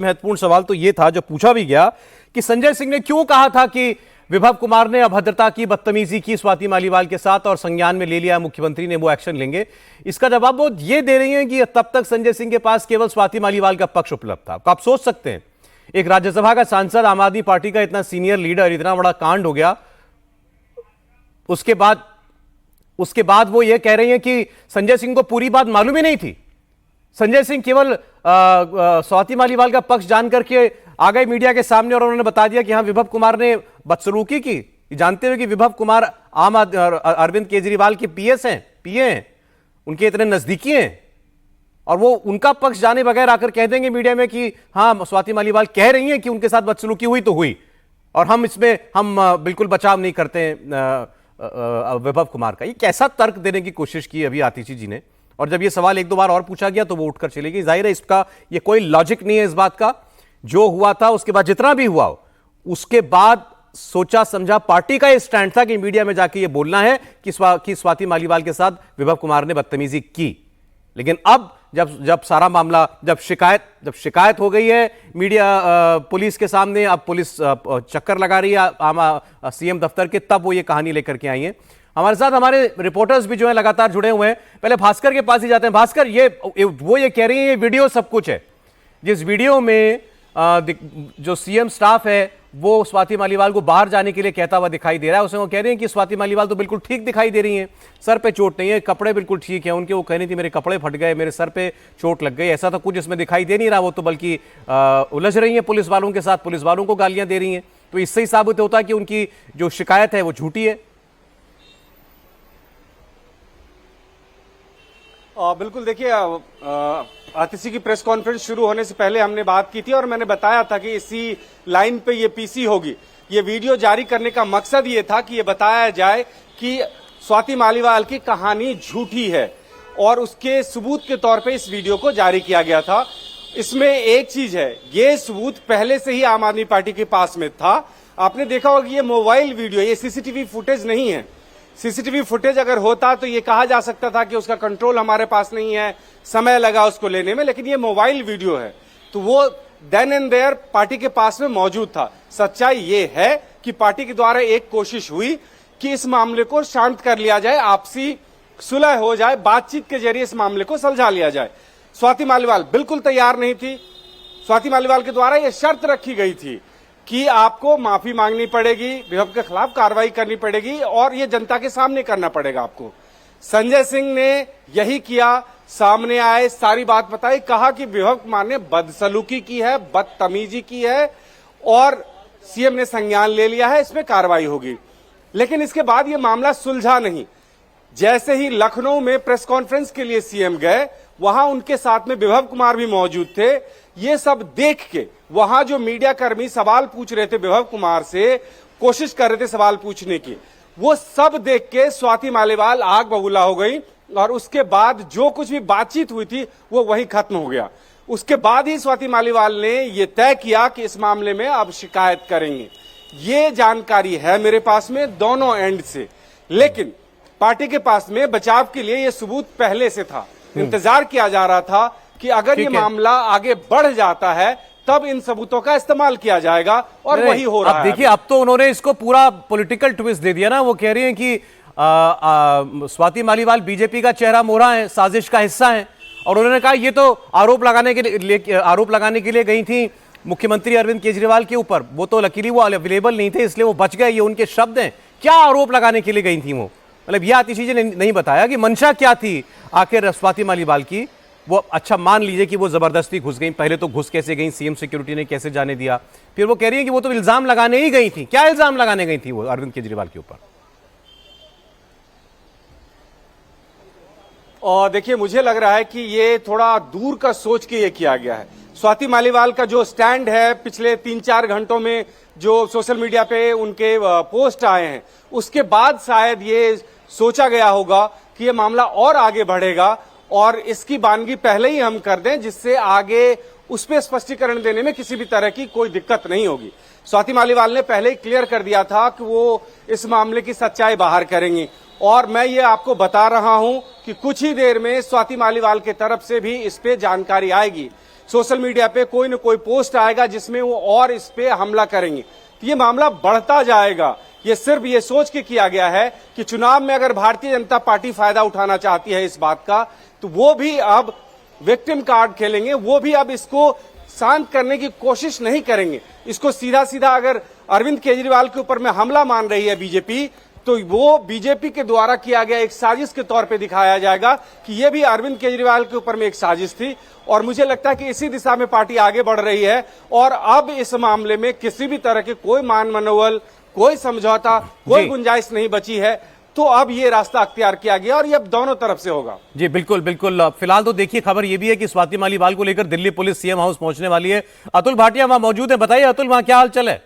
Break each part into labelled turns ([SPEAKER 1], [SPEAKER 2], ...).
[SPEAKER 1] महत्वपूर्ण सवाल तो यह था जो पूछा भी गया कि संजय सिंह ने क्यों कहा था कि विभव कुमार ने अभद्रता की, बदतमीजी की स्वाति मालीवाल के साथ और संज्ञान में ले लिया, मुख्यमंत्री ने वो एक्शन लेंगे। इसका जवाब वो ये दे रही हैं कि तब तक संजय सिंह के पास केवल स्वाति मालीवाल का पक्ष उपलब्ध था। आप सोच सकते हैं, एक राज्यसभा का सांसद, आम आदमी पार्टी का इतना सीनियर लीडर, इतना बड़ा कांड हो गया, उसके बाद वो ये कह रही हैं कि संजय सिंह को पूरी बात मालूम ही नहीं थी। संजय सिंह केवल स्वाति मालीवाल का पक्ष जान करके आ गए मीडिया के सामने और उन्होंने बता दिया कि हाँ, विभव कुमार ने बदसलूकी की, जानते हुए कि विभव कुमार अरविंद केजरीवाल के पीए हैं, उनके इतने नजदीकी हैं, और वो उनका पक्ष जाने बगैर आकर कह देंगे मीडिया में कि हाँ, स्वाति मालीवाल कह रही हैं कि उनके साथ बदसलूकी हुई तो हुई, और हम बिल्कुल बचाव नहीं करते विभव कुमार का। ये कैसा तर्क देने की कोशिश की अभी आतिशी जी ने, और जब ये सवाल एक दो बार और पूछा गया तो वो उठकर चली गई। जाहिर है इसका ये कोई लॉजिक नहीं है इस बात का। जो हुआ था उसके बाद, जितना भी हुआ उसके बाद सोचा समझा पार्टी का ये स्टैंड था कि मीडिया में जाके ये बोलना है कि स्वाति मालीवाल के साथ विभव कुमार ने बदतमीजी की। लेकिन अब जब सारा मामला, जब शिकायत हो गई है मीडिया पुलिस के सामने, अब पुलिस चक्कर लगा रही है सीएम दफ्तर के, तब वो ये कहानी लेकर के आई है। हमारे साथ हमारे रिपोर्टर्स भी जो है लगातार जुड़े हुए हैं। पहले भास्कर के पास ही जाते हैं। भास्कर, ये कह रही है ये वीडियो सब कुछ है, जिस वीडियो में जो सीएम स्टाफ है वो स्वाति मालीवाल को बाहर जाने के लिए कहता हुआ दिखाई दे रहा है। उसमें वो कह रही हैं कि स्वाति मालीवाल तो बिल्कुल ठीक दिखाई दे रही हैं, सर पे चोट नहीं है, कपड़े बिल्कुल ठीक है उनके। वो कह रही थी मेरे कपड़े फट गए, मेरे सर पे चोट लग गई, ऐसा तो कुछ इसमें दिखाई दे नहीं रहा। वो तो बल्कि उलझ रही है पुलिस वालों के साथ, पुलिस वालों को गालियां दे रही हैं। तो इससे ही साबित होता है कि उनकी जो शिकायत है वो झूठी है।
[SPEAKER 2] बिल्कुल, देखिए, आतिशी की प्रेस कॉन्फ्रेंस शुरू होने से पहले हमने बात की थी और मैंने बताया था कि इसी लाइन पे ये पीसी होगी। ये वीडियो जारी करने का मकसद ये था कि ये बताया जाए कि स्वाति मालीवाल की कहानी झूठी है, और उसके सबूत के तौर पे इस वीडियो को जारी किया गया था। इसमें एक चीज है, ये सबूत पहले से ही आम आदमी पार्टी के पास में था। आपने देखा होगा कि ये मोबाइल वीडियो, ये सीसीटीवी फुटेज नहीं है। सीसीटीवी फुटेज अगर होता तो ये कहा जा सकता था कि उसका कंट्रोल हमारे पास नहीं है, समय लगा उसको लेने में, लेकिन ये मोबाइल वीडियो है तो वो देन एंड देयर पार्टी के पास में मौजूद था। सच्चाई ये है कि पार्टी के द्वारा एक कोशिश हुई कि इस मामले को शांत कर लिया जाए, आपसी सुलह हो जाए, बातचीत के जरिए इस मामले को सुलझा लिया जाए। स्वाति मालीवाल बिल्कुल तैयार नहीं थी। स्वाति मालीवाल के द्वारा यह शर्त रखी गई थी कि आपको माफी मांगनी पड़ेगी, विभव के खिलाफ कार्रवाई करनी पड़ेगी और ये जनता के सामने करना पड़ेगा आपको। संजय सिंह ने यही किया, सामने आए, सारी बात बताई, कहा कि विभव कुमार ने बदसलूकी की है, बदतमीजी की है और सीएम ने संज्ञान ले लिया है, इसमें कार्रवाई होगी। लेकिन इसके बाद ये मामला सुलझा नहीं। जैसे ही लखनऊ में प्रेस कॉन्फ्रेंस के लिए सीएम गए, वहां उनके साथ में विभव कुमार भी मौजूद थे। ये सब देख के वहां जो मीडिया कर्मी सवाल पूछ रहे थे विभव कुमार से, कोशिश कर रहे थे सवाल पूछने की, वो सब देख के स्वाति मालीवाल आग बबूला हो गई और उसके बाद जो कुछ भी बातचीत हुई थी वो वहीं खत्म हो गया। उसके बाद ही स्वाति मालीवाल ने यह तय किया कि इस मामले में अब शिकायत करेंगे। ये जानकारी है मेरे पास में दोनों एंड से, लेकिन पार्टी के पास में बचाव के लिए यह सबूत पहले से था। इंतजार किया जा रहा था कि अगर ये मामला आगे बढ़ जाता है तब इन सबूतों का इस्तेमाल किया जाएगा, और वही हो रहा है।
[SPEAKER 1] देखिए, अब तो उन्होंने इसको पूरा पॉलिटिकल ट्विस्ट दे दिया ना। वो कह रही हैं कि स्वाति मालीवाल बीजेपी का चेहरा मोहरा है, साजिश का हिस्सा है, और उन्होंने कहा ये तो आरोप लगाने के लिए गई थी मुख्यमंत्री अरविंद केजरीवाल के ऊपर। वो तो लकीली वो अवेलेबल नहीं थे इसलिए वो बच गए, ये उनके शब्द हैं। क्या आरोप लगाने के लिए गई थी वो? मतलब ये आतिशी जी ने नहीं बताया कि मंशा क्या थी आखिर स्वाति मालीवाल की। वो अच्छा मान लीजिए कि वो जबरदस्ती घुस गई, पहले तो घुस कैसे गई, सीएम सिक्योरिटी ने कैसे जाने दिया, फिर वो कह रही है कि वो तो इल्जाम लगाने ही गई थी। क्या इल्जाम लगाने गई थी वो अरविंद केजरीवाल के ऊपर?
[SPEAKER 2] और देखिए, मुझे लग रहा है कि ये थोड़ा दूर का सोच के ये किया गया है। स्वाति मालीवाल का जो स्टैंड है, पिछले 3-4 घंटों में जो सोशल मीडिया पे उनके पोस्ट आए हैं, उसके बाद शायद ये सोचा गया होगा कि ये मामला और आगे बढ़ेगा और इसकी बानगी पहले ही हम कर दें, जिससे आगे उस पर स्पष्टीकरण देने में किसी भी तरह की कोई दिक्कत नहीं होगी। स्वाति मालीवाल ने पहले ही क्लियर कर दिया था कि वो इस मामले की सच्चाई बाहर करेंगी, और मैं ये आपको बता रहा हूं कि कुछ ही देर में स्वाति मालीवाल की तरफ से भी इस पे जानकारी आएगी। सोशल मीडिया पे कोई न कोई पोस्ट आएगा जिसमें वो और इस पे हमला करेंगे। तो ये मामला बढ़ता जाएगा। ये सिर्फ ये सोच के किया गया है कि चुनाव में अगर भारतीय जनता पार्टी फायदा उठाना चाहती है इस बात का, तो वो भी अब विक्टिम कार्ड खेलेंगे, वो भी अब इसको शांत करने की कोशिश नहीं करेंगे। इसको सीधा सीधा अगर अरविंद केजरीवाल के ऊपर में हमला मान रही है बीजेपी, तो वो बीजेपी के द्वारा किया गया एक साजिश के तौर पे दिखाया जाएगा कि ये भी अरविंद केजरीवाल के ऊपर में एक साजिश थी। और मुझे लगता है कि इसी दिशा में पार्टी आगे बढ़ रही है और अब इस मामले में किसी भी तरह के कोई मान मनोबल, कोई समझौता, कोई गुंजाइश नहीं बची है। तो अब ये रास्ता अख्तियार किया गया और ये अब दोनों तरफ से होगा।
[SPEAKER 1] जी बिल्कुल बिल्कुल। फिलहाल तो देखिए, खबर ये भी है कि स्वाति मालीवाल को लेकर दिल्ली पुलिस सीएम हाउस पहुंचने वाली है। अतुल भाटिया वहां मौजूद है। बताइए अतुल, वहां क्या हाल चाल है?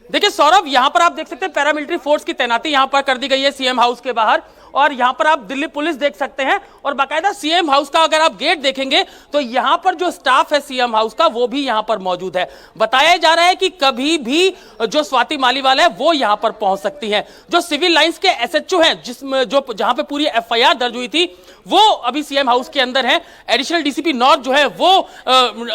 [SPEAKER 3] देखिए सौरभ, यहां पर आप देख सकते हैं पैरामिलिट्री फोर्स की तैनाती यहां पर कर दी गई है सीएम हाउस के बाहर, और यहां पर आप दिल्ली पुलिस देख सकते हैं। और बाकायदा सीएम हाउस का अगर आप गेट देखेंगे तो यहां पर जो स्टाफ है सीएम हाउस का वो भी यहां पर मौजूद है। बताया जा रहा है कि कभी भी जो स्वाति मालीवाल है वो यहां पर पहुंच सकती है। जो सिविल लाइंस के एसएचओ हैं, जिसमें जो जहां पे पूरी एफआईआर दर्ज हुई थी, वो अभी सीएम हाउस के अंदर है। एडिशनल डीसीपी नॉर्थ जो है वो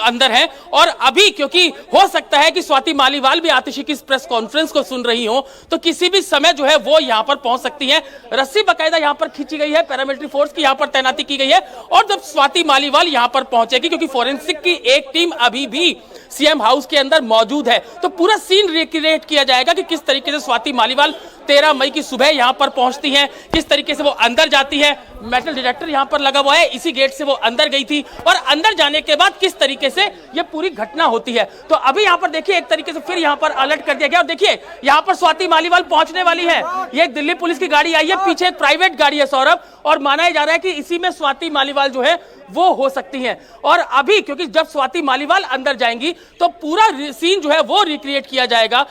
[SPEAKER 3] अंदर है। और अभी क्योंकि हो सकता है कि स्वाति मालीवाल भी आतिशी की प्रेस कॉन्फ्रेंस को सुन रही हो, तो किसी भी समय जो है वो यहां पर पहुंच सकती है। रस्सी बाकायदा यहां पर खींची गई है, पैरामिलिट्री फोर्स की यहां पर तैनाती की गई है। और जब स्वाति मालीवाल यहां पर पहुंचेगी, क्योंकि फोरेंसिक की एक टीम अभी भी सीएम हाउस के अंदर मौजूद है, तो पूरा सीन रिक्रिएट किया जाएगा कि किस तरीके से स्वाति मालीवाल 13 मई की सुबह यहां पर पहुंचती हैं, किस तरीके से वो अंदर जाती है। मेटल डिटेक्टर यहां पर लगा हुआ है, इसी गेट से वो अंदर गई थी, और अंदर जाने के बाद किस तरीके से ये पूरी घटना होती है। तो अभी यहां पर देखिए एक तरीके से फिर यहां पर अलर्ट कर दिया गया। और देखिए यहां पर स्वाति मालीवाल पहुंचने वाली है। ये एक दिल्ली पुलिस की गाड़ी आई है, पीछे एक प्राइवेट गाड़ी है सौरभ, और माना जा रहा है कि इसी में स्वाति मालीवाल जो है वो हो सकती हैं। और अभी क्योंकि जब स्वाति मालीवाल अंदर जाएंगी तो पूरा सीन जो है वो रिक्रिएट किया जाएगा